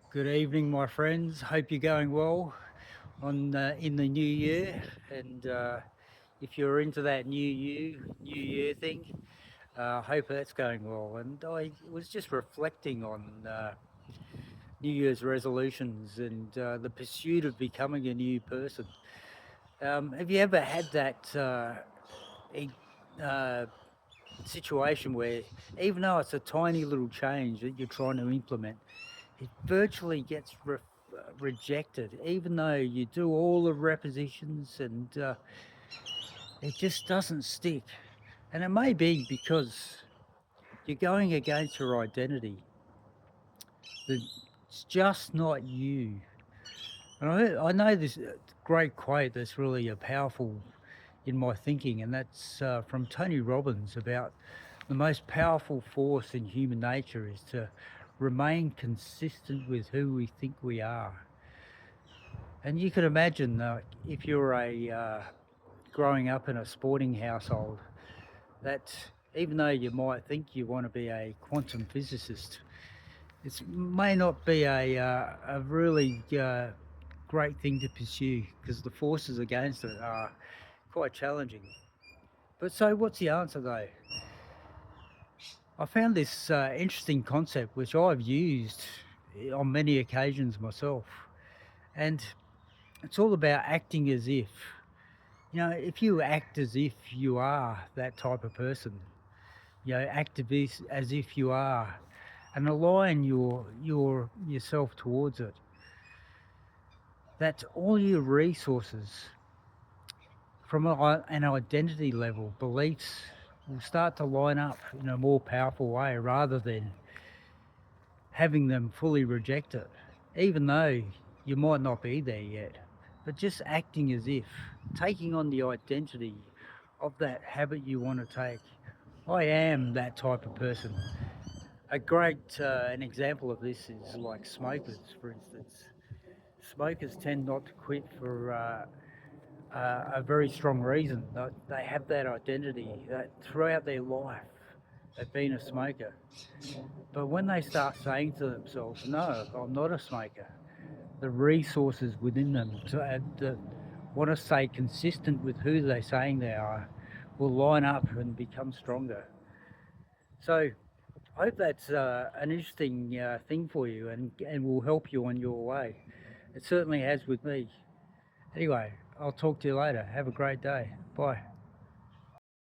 Good evening, my friends. Hope you're going well in the new year. And if you're into that new year thing, hope that's going well. And I was just reflecting on New Year's resolutions and the pursuit of becoming a new person. Have you ever had that e- uh, situation where, even though it's a tiny little change that you're trying to implement, it virtually gets rejected, even though you do all the repetitions and it just doesn't stick. And it may be because you're going against your identity, that it's just not you. And I know this great quote that's really a powerful in my thinking, and that's from Tony Robbins about the most powerful force in human nature is to remain consistent with who we think we are. And you can imagine if you're a growing up in a sporting household, that even though you might think you want to be a quantum physicist, it may not be a really great thing to pursue because the forces against it are quite challenging. But so, what's the answer though? I found this interesting concept which I've used on many occasions myself, and it's all about acting as if. If you act as if you are that type of person, act as if you are, and align yourself towards it, that all your resources from an identity level, beliefs will start to line up in a more powerful way rather than having them fully reject it, even though you might not be there yet. But just acting as if, taking on the identity of that habit you want to take. I am that type of person. An example of this is like smokers, for instance. Smokers tend not to quit for a very strong reason. They have that identity that throughout their life they've been a smoker. But when they start saying to themselves, no, I'm not a smoker, the resources within them to want to stay consistent with who they're saying they are will line up and become stronger. So I hope that's an interesting thing for you and will help you on your way. It certainly has with me. Anyway, I'll talk to you later. Have a great day. Bye.